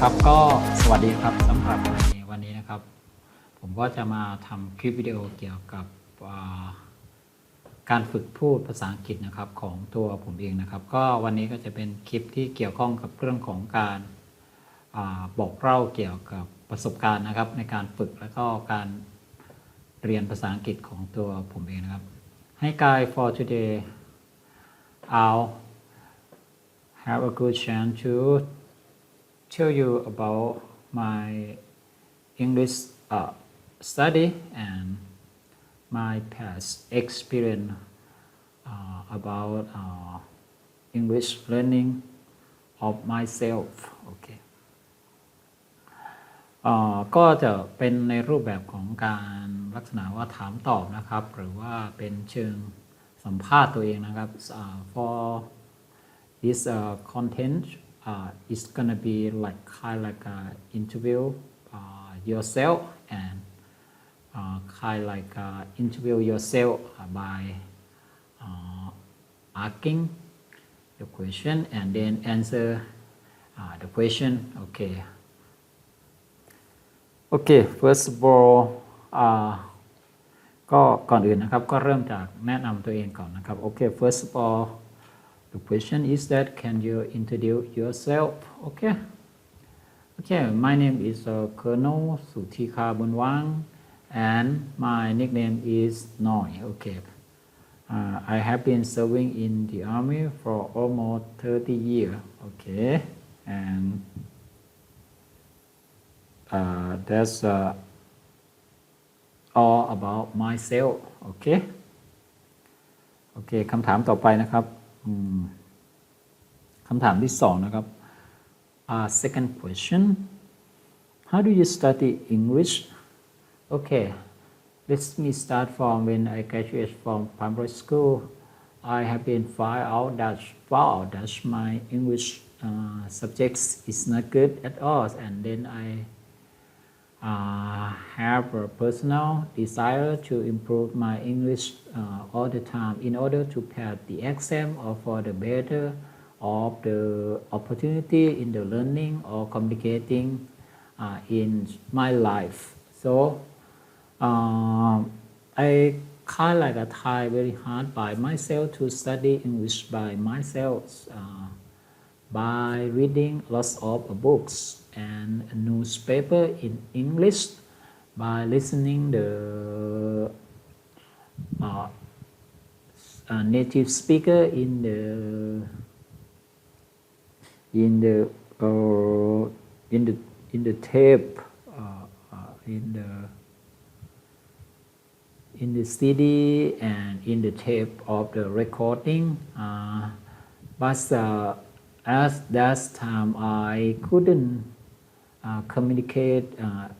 ครับก็สวัสดีครับสำหรับในวันนี้นะครับผมก็จะมาทำคลิปวิดีโอเกี่ยวกับการฝึกพูดภาษาอังกฤษนะครับของตัวผมเองนะครับก็วันนี้ก็จะเป็นคลิปที่เกี่ยวข้องกับเรื่องของการบอกเล่าเกี่ยวกับประสบการณ์นะครับในการฝึกและก็การเรียนภาษาอังกฤษของตัวผมเองนะครับHey guys, for today I'll have a good chance to tell you about my English study and my past experience about English learning of myself. Okay. ก็จะเป็นในรูปแบบของการลักษณะว่าถามตอบนะครับหรือว่าเป็นเชิงสัมภาษณ์ตัวเองนะครับ for this content it's gonna be like kind like interview yourself and kind like interview yourself by asking the question and then answer the question. Okay, first of all ก็ก่อนอื่นนะครับก็เริ่มจากแนะนำตัวเองก่อนนะครับ Okay, first of all the question is that can you introduce yourself? Okay, my name is Colonel Suthika Bunwang and my nickname is Noi. Okay, I have been serving in the army for almost 30 years. Okay, and that's all about myself. Okay คำถามต่อไปนะครับคำถามที่สองนะครับ second question how do you study English? Okay, let me start from when I graduated from primary school. I have been found out that my English subjects is not good at all, and then I have a personal desire to improve my English all the time in order to pass the exam or for the better of the opportunity in the learning or communicating in my life. So I kind like try very hard by myself to study English by myself by reading lots of books and newspaper in English by listening the native speaker in the tape in the CD and in the tape of the recording but at that time I couldn't communicate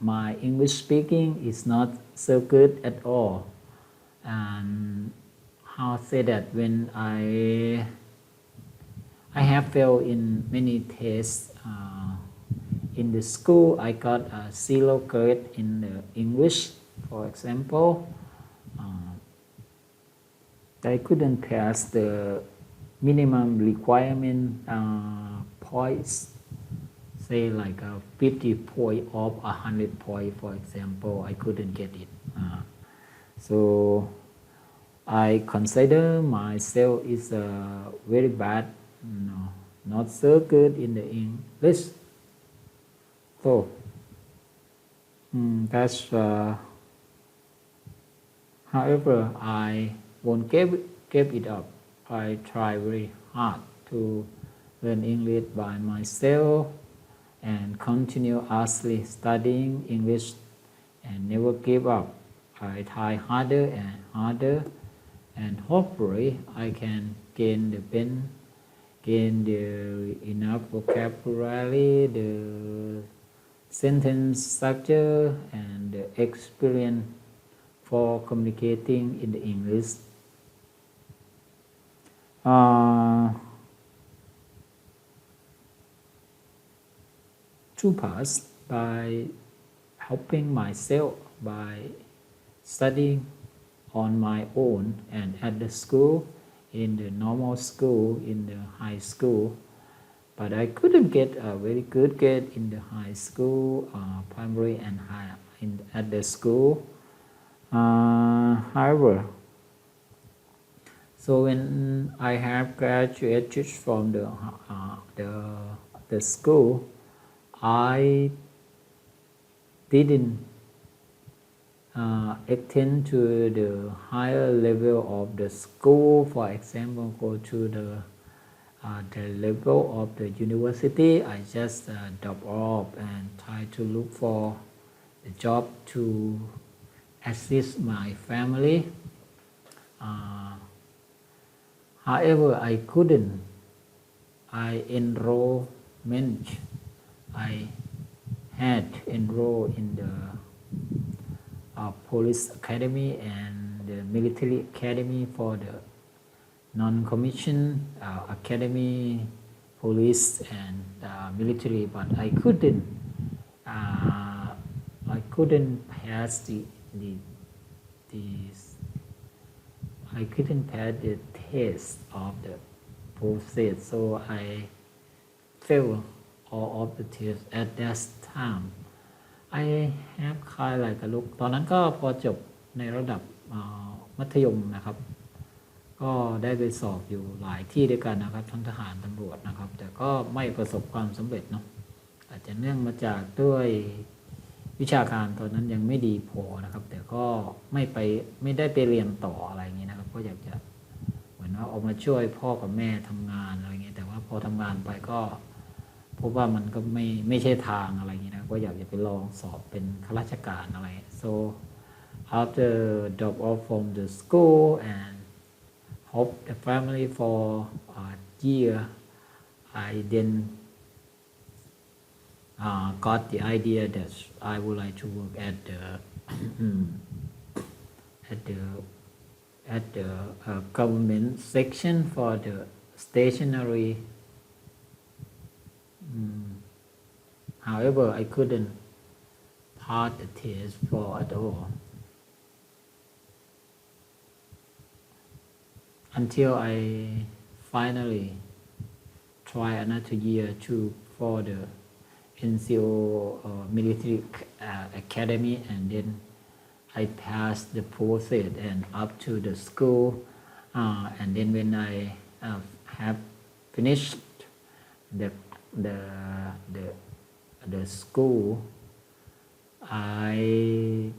my English speaking is not so good at all and how say that when I have failed in many tests in the school I got a 0 grade in the English for example I couldn't pass the minimum requirement points say like 50 point of 100 point for example I couldn't get it so I consider myself is very bad not so good in the English so that's however I won't give it up I try very hard to learn English by myself and continuously studying English and never give up. I try harder and harder and hopefully I can gain the enough vocabulary, the sentence structure and the experience for communicating in the English. Two parts by helping myself by studying on my own and at the school in the normal school in the high school but I couldn't get a very good grade in the high school, primary and high at the school. However, so when I have graduated from the school, I didn't extend to the higher level of the school. For example, go to the level of the university. I just drop off and try to look for a job to assist my family. However, I couldn't. I had enrolled in the police academy and the military academy for the non-commissioned academy, police and military, but I couldn't pass the test of the process, so I failed all of the tests at that time. I have kind like a look ตอนนั้นก็พอจบในระดับมัธยมนะครับก็ได้ไปสอบอยู่หลายที่ด้วยกันนะครับทั้งทหารตำรวจนะครับแต่ก็ไม่ประสบความสำเร็จเนาะอาจจะเนื่องมาจากด้วยวิชาการตอนนั้นยังไม่ดีพอนะครับแต่ก็ไม่ได้ไปเรียนต่ออะไรอย่างนี้นะครับก็อยากจะเหมือนว่าออกมาช่วยพ่อกับแม่ทำงานอะไรอย่างนี้แต่ว่าพอทำงานไปก็พบว่ามันก็ไม่ใช่ทางอะไรอย่างนี้นะก็อยากจะไปลองสอบเป็นข้าราชการอะไร so after drop off from the school and help the family for a year, I then got the idea that I would like to work at the government section for the stationery. However, I couldn't pass the test for at all until I finally try another year for the NCO military academy, and then I passed the process and up to the school, and then when I have finished the school, I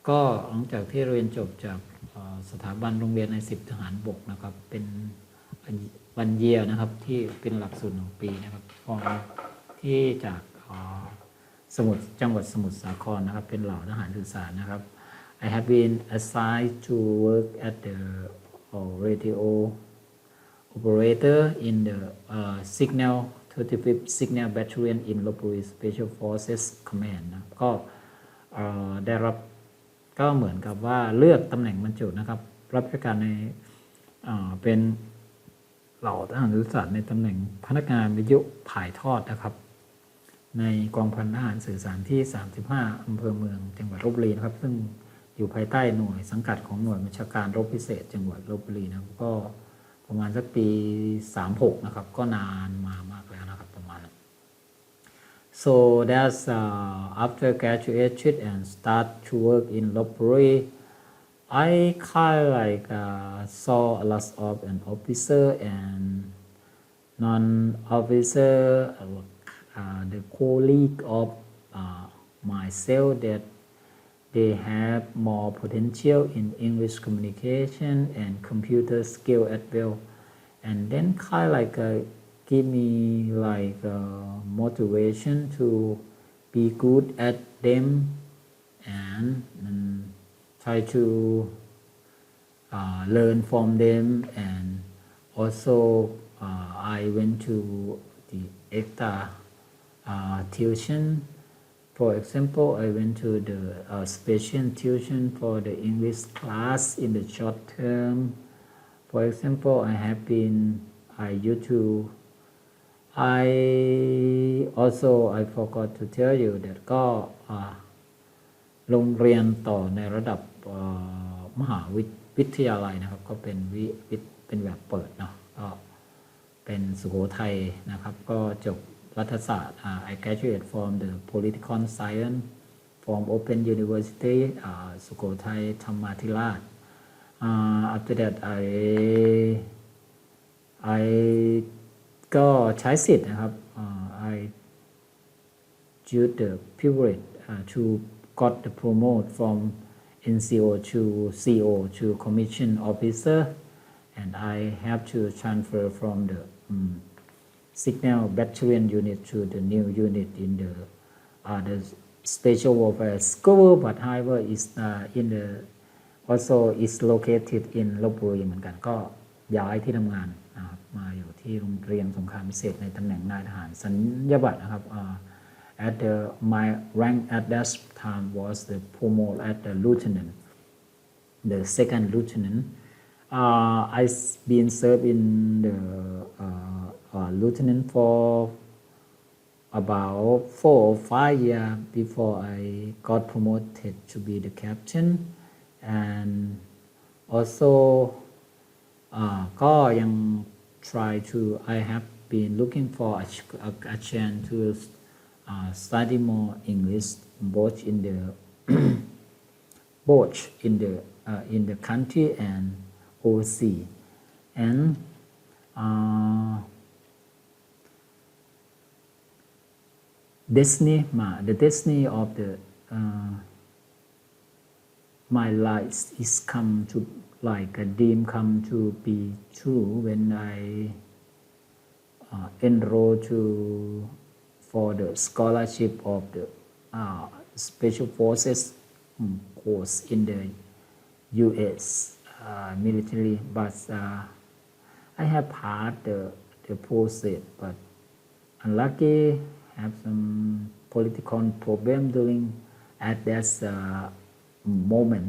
ก็หลังจากที่เรียนจบจากสถาบันโรงเรียนใน10ทหารบกนะครับเป็นวันเยียนะครับที่เป็นหลักสูตร1 ปีนะครับที่จากจังหวัดสมุทรสาครนะครับเป็นเหล่าทหารสื่อสารนะครับ I have been assigned to work at the radio operator in the signal 35th Signal Battalion in Lopburi Special Forces Command นะก็ได้รับก็เหมือนกับว่าเลือกตำแหน่งบรรจุนะครับรับราชการในเป็นเหล่าทหารสื่อสารในตำแหน่งพนักงานวิทยุถ่ายทอดนะครับในกองพันทหารสื่อสารที่35อำเภอเมืองจังหวัดลพบุรีนะครับซึ่งอยู่ภายใต้หน่วยสังกัดของหน่วยบัญชาการรบพิเศษจังหวัดลพบุรีนะครับก็ประมาณสักปี36นะครับก็นานมามากแล้วนะครับประมาณ so that's after graduated and start to work in Lopburi I kind of like saw a lot of an officer and non-officer the colleague of myself that they have more potential in English communication and computer skill as well, and then kind of like give me like motivation to be good at them and try to learn from them, and also I went to the extra tuition. For example, I went to the special tuition for the English class in the short term. For example, I used to I forgot to tell you that ก็โรงเรียนต่อในระดับ มหาวิทยาลัยนะครับก็เป็นแบบเปิดเนาะก็เป็นสุโขทัยนะครับก็จบรัฐศาสตร์I graduate from the political science from Open University สุโขทัยธรรมาธิราชafter that I ก็ใช้สิทธิ์นะครับI used the privilege to got the promote from NCO to CO to commission officer and I have to transfer from the signal battalion unit to the new unit in the special warfare school but however is in the also is located in ลพบุรีเหมือนกันก็ย้ายที่ทำงานนะครับมาอยู่ที่โรงเรียนสงครามพิเศษในตำแหน่งนายทหารสัญญาบัตรนะครับat my rank at that time was the promote at the lieutenant the second lieutenant I been served in the lieutenant for about 4 or 5 years before I got promoted to be the captain and also ก็ยัง try to I have been looking for a chance to study more English both in the country and overseas and the destiny of the my life is come to like a dream come to be true when I enroll for the scholarship of the special forces course in the U.S. military but I have passed the process but unlucky have some political problem during at that moment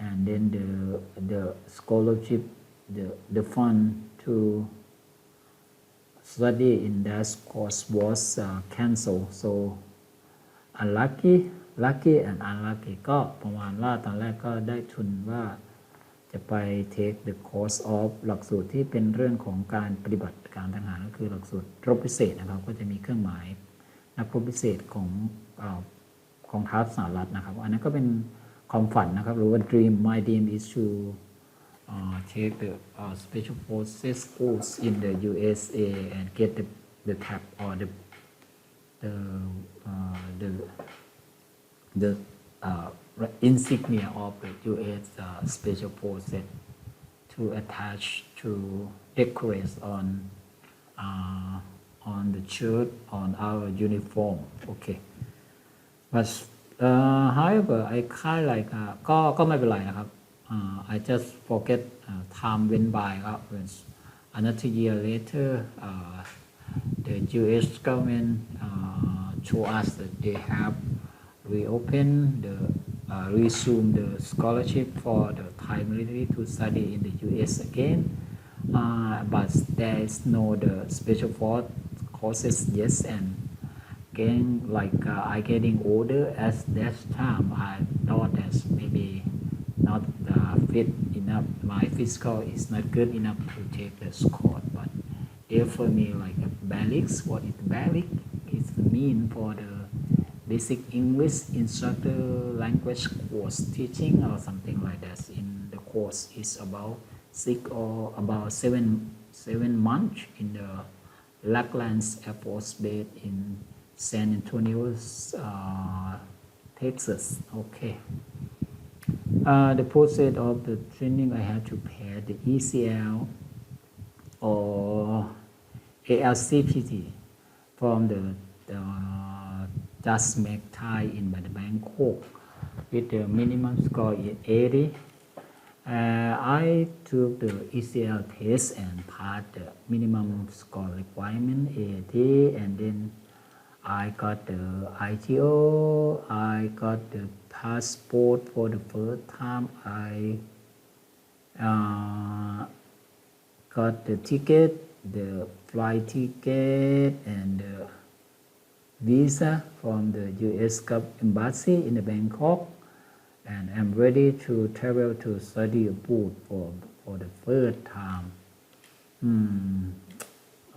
and then the scholarship the fund to study in that course was cancelled so lucky and unlucky ก็ประมาณว่าตอนแรกก็ได้ทุนว่าจะไป take the course of หลักสูตรที่เป็นเรื่องของการปฏิบัติการทหารก็คือหลักสูตรรบพิเศษนะครับก็จะมีเครื่องหมายนักรบพิเศษของทัพสหรัฐนะครับอันนั้นก็เป็นความฝันนะครับหรือว่า my dream is to take the special forces course in the USA and get the tab or the insignia of the U.S. special forces to attach to decorate on the shirt on our uniform okay but however I kind like ก็ไม่เป็นไรนะครับI just forget time went by when another year later the U.S. government show us that they have reopened resume the scholarship for the Thai military to study in the U.S. again but there is no the special force courses yes and again like I getting older at that time I thought that maybe not fit enough my physical is not good enough to take the course but they for me like a basics what is basic is mean for the basic English instructor language course teaching or something like that in the course is about 6 or about 7 months in the Lacklands Air Force Base in San Antonio Texas okay the process of the training I had to pay the ECL or ALCPT from the just make Thai in Bangkok with the minimum score is 80 I took the ECL test and passed the minimum score requirement 80 and then I got the ITO I got the passport for the first time I got the ticket the flight ticket and the visa from the U.S. Embassy in the Bangkok and I'm ready to travel to study abroad for the first time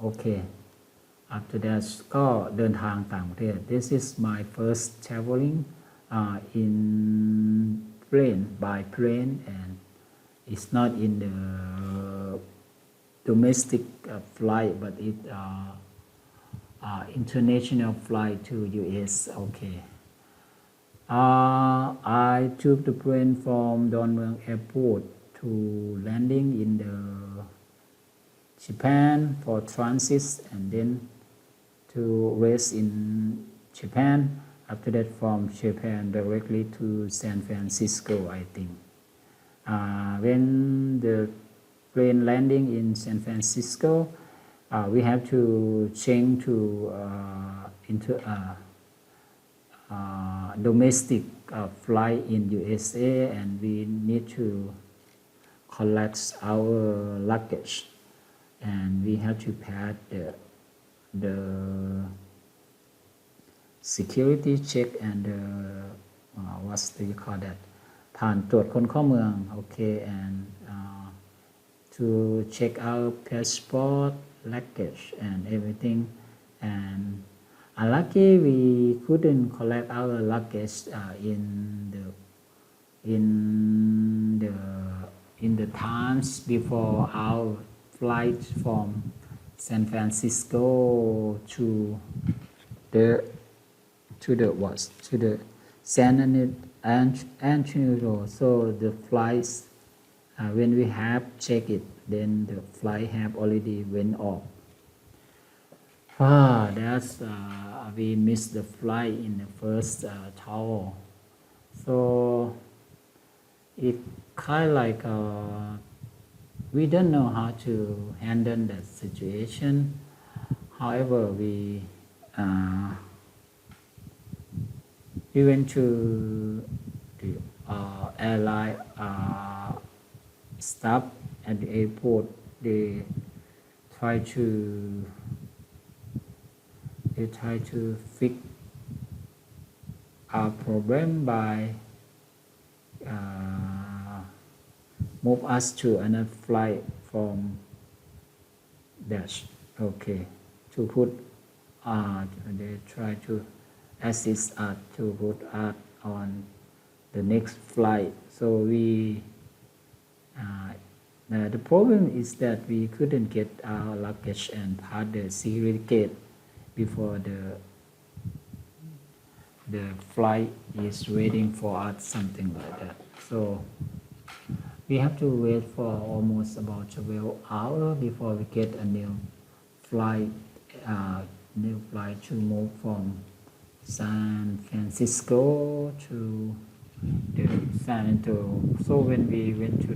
โอเค after that ก็เดินทางต่างประเทศ this is my first traveling in plane by plane and it's not in the domestic flight but it international flight to US okay I took the plane from Dongdaemun Airport to landing in the Japan for transit and then to rest in Japan. After that, from Japan directly to San Francisco, I think. When the plane landing in San Francisco, we have to change to into domestic flight in USA, and we need to collect our luggage, and we have to pass the security check and what's do you call that ผ่านตรวจคนเข้าเมือง okay and to check out passport luggage and everything and unlucky we couldn't collect our luggage in the times before our flight from San Francisco to the San Antonio. So the flights when we have checked it, then the flight have already went off. That's we missed the flight in the first tower. So it kind of like we don't know how to handle that situation. However, we went to the airline staff at the airport. They try to fix our problem by move us to another flight from Dash. Okay, to put they try to assist us to put us on the next flight. So the problem is that we couldn't get our luggage and pass the security gate before the flight is waiting for us, something like that. So we have to wait for almost about 12 hours before we get a new flight to move from San Francisco to the San Antonio. So when we went to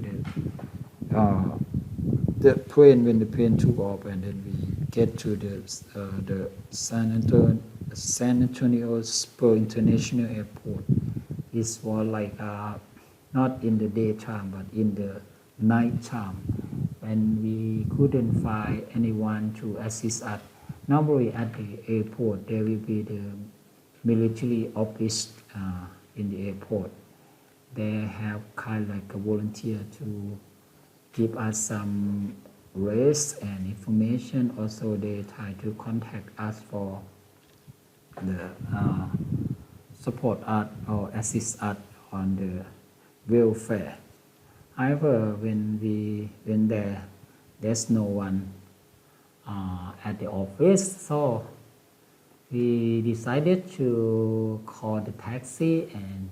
the plane, when the plane took off, and then we get to the San Antonio Spur International Airport, it was like not in the daytime but in the night time, when we couldn't find anyone to assist us. Normally at the airport there will be the military office in the airport. They have kind of like a volunteer to give us some rest and information. Also they try to contact us for the support us or assist us on the welfare. However, when we went there, there's no one at the office, so we decided to call the taxi, and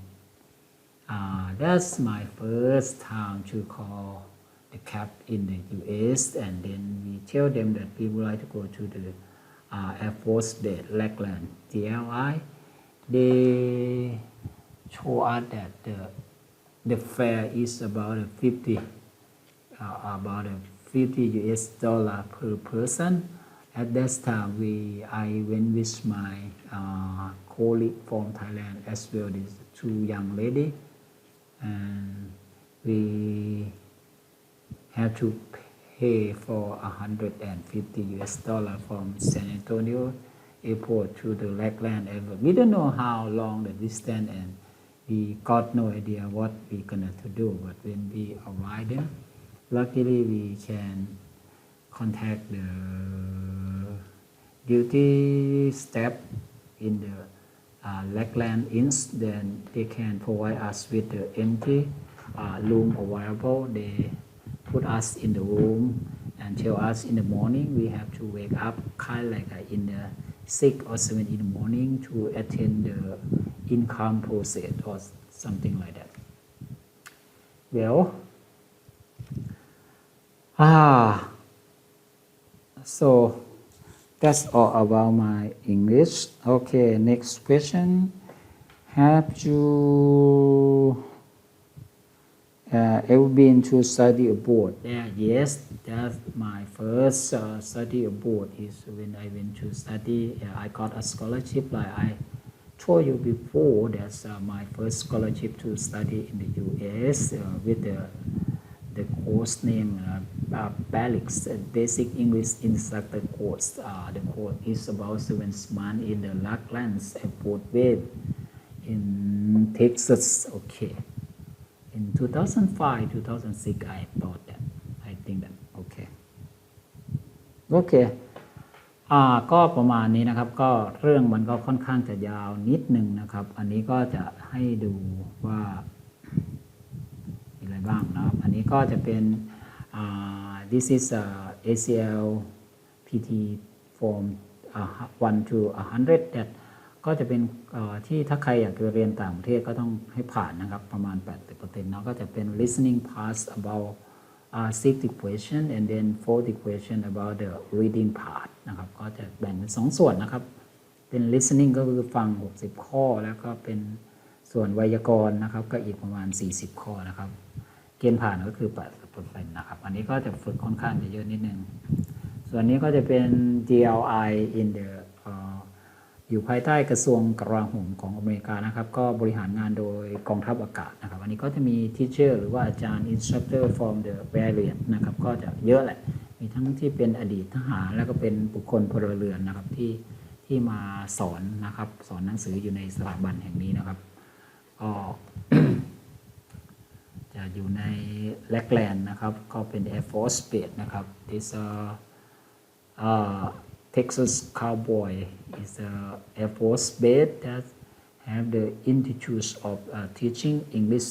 that's my first time to call the cab in the US, and then we tell them that we would like to go to the Air Force Base Lackland DLI. They show us that the fare is about $50 US per person. At that time, I went with my colleague from Thailand as well. These two young lady, and we have to pay for $150 US from San Antonio Airport to the Lackland Airport. We don't know how long the distance, and we got no idea what we gonna to do, but when we arrived there, luckily we can contact the duty staff in the Lackland Inns. Then they can provide us with the empty room available. They put us in the room and tell us in the morning we have to wake up kind of like in the 6 or 7 in the morning to attend the income process or something like that. Well, so that's all about my English. Okay, next question. Have you ever been to study abroad? Yes, that's my first study abroad is when I went to study. I got a scholarship like I told you before. That's my first scholarship to study in the U.S. With the course name BALIX, Basic English Instructor course. The course is about 7 months in the Lacklands Airport Wave in Texas. Okay. In 2005, 2006, I thought that. I think that. Okay. Okay. ก็ประมาณนี้นะครับก็เรื่องมันก็ค่อนข้างจะยาวนิดนึงนะครับอันนี้ก็จะให้ดูว่ามีอะไรบ้างนะครับอันนี้ก็จะเป็น this is ACL PT form 1 to 100 that ก็จะเป็นที่ถ้าใครอยากจะเรียนต่างประเทศก็ต้องให้ผ่านนะครับประมาณ 80% เนาะก็จะเป็น listening part about 60 question and then 40 question about the reading part นะครับก็จะแบ่งเป็น2ส่วนนะครับเป็น listening ก็คือฟัง60ข้อแล้วก็เป็นส่วนไวยากรณ์นะครับก็อีกประมาณ40ข้อนะครับเกณฑ์ผ่านก็คือ 80% นะครับอันนี้ก็จะฝึกค่อนข้างจะเยอะนิดนึงส่วนนี้ก็จะเป็น GLI in the อยู่ภายใต้กระทรวงกลาโหมของอเมริกานะครับก็บริหารงานโดยกองทัพอากาศนะครับอันนี้ก็จะมี teacher หรือว่าอาจารย์ instructor from the various นะครับก็จะเยอะแหละมีทั้งที่เป็นอดีตทหารแล้วก็เป็นบุคคลพลเรือนนะครับที่มาสอนนะครับสอนหนังสืออยู่ในสถาบันแห่งนี้นะครับก็ จะอยู่ในแล็กแลนด์นะครับก็เป็น Air Force Base นะครับ this Texas Cowboy is a Air Force base that have the institute of teaching English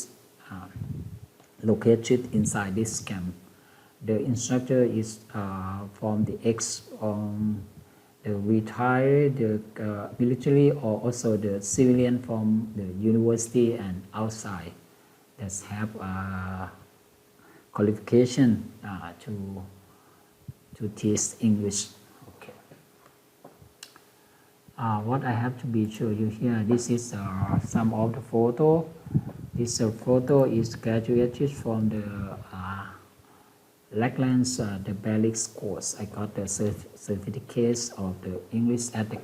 located inside this camp. The instructor is from the the retired, the military, or also the civilian from the university and outside that have qualification to teach English. What I have to be show you here, this is some of the photo. This photo is graduated from the Lacklands, the BALIX course. I got the certificates of the English at the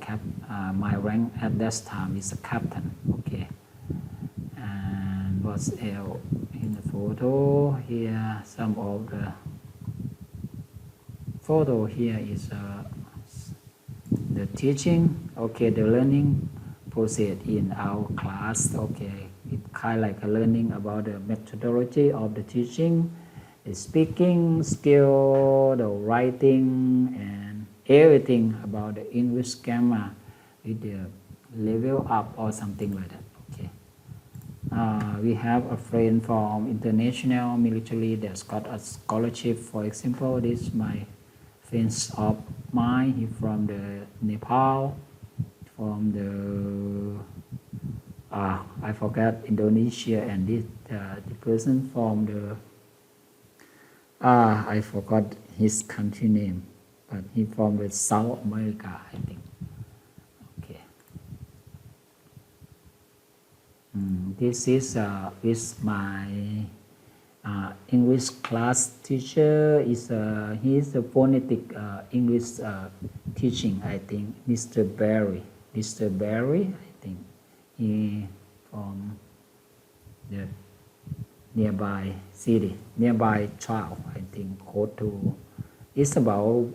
my rank at that time is a captain. Okay. And what's else in the photo here? Some of the photo here is the teaching, okay, the learning process in our class, okay, it kind of like a learning about the methodology of the teaching, the speaking skill, the writing, and everything about the English grammar with the level up or something like that, okay. We have a friend from international military that's got a scholarship. For example, this is my friends of mine. He from the Nepal, from the I forgot Indonesia, and this the person from the I forgot his country name, but he from the South America, I think. Okay. This is my English class teacher. He is a phonetic English teaching, I think. Mr. Barry, I think he from the nearby city, nearby town, I think. Go to it's about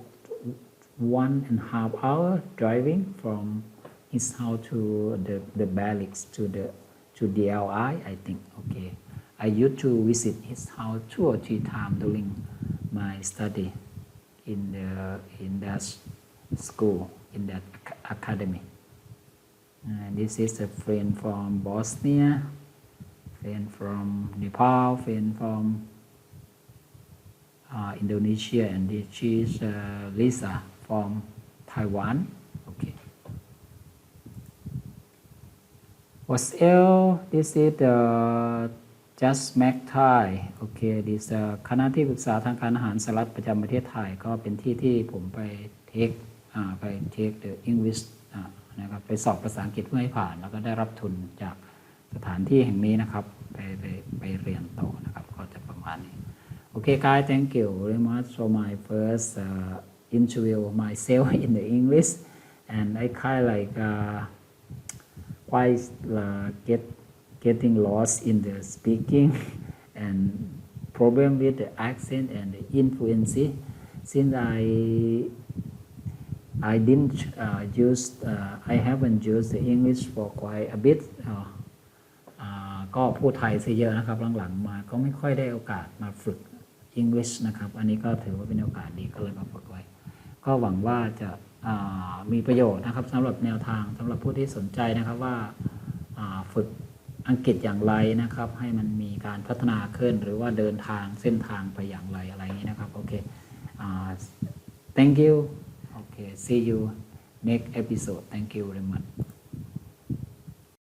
1.5 hours driving from his house to the barracks to the to DLI I think okay I used to visit his house 2 or 3 times during my study in that school in that academy this is a friend from Bosnia friend from Nepal friend from Indonesia and she is Lisa from Taiwan okay what's else this is the just Mac Thai โอเค this คณะที่ปรึกษาทางการอาหารสหรัฐประจำประเทศไทยก็เป็นที่ที่ผมไปเทค the English นะครับไปสอบภาษาอังกฤษเพื่อให้ผ่านแล้วก็ได้รับทุนจากสถานที่แห่งนี้นะครับไปเรียนต่อนะครับก็จะประมาณนี้โอเค guys thank you very much for my first interview myself in the English and I kind of like quite getting lost in the speaking and problem with the accent and the influency since I didn't I haven't used the English for quite a bit ก็พูดไทยซะเยอะนะครับหลังๆมาก็ไม่ค่อยได้โอกาสมาฝึก English นะครับอันนี้ก็ถือว่าเป็นโอกาสดีก็เลยมาฝึกไว้ก็หวังว่าจะมีประโยชน์นะครับสำหรับแนวทางสำหรับผู้ที่สนใจนะครับว่าฝึกอังกฤษอย่างไรนะครับให้มันมีการพัฒนาขึ้นหรือว่าเดินทางเส้นทางไปอย่างไรอะไรอย่างนี้นะครับโอเคthank you okay see you next episode thank you very much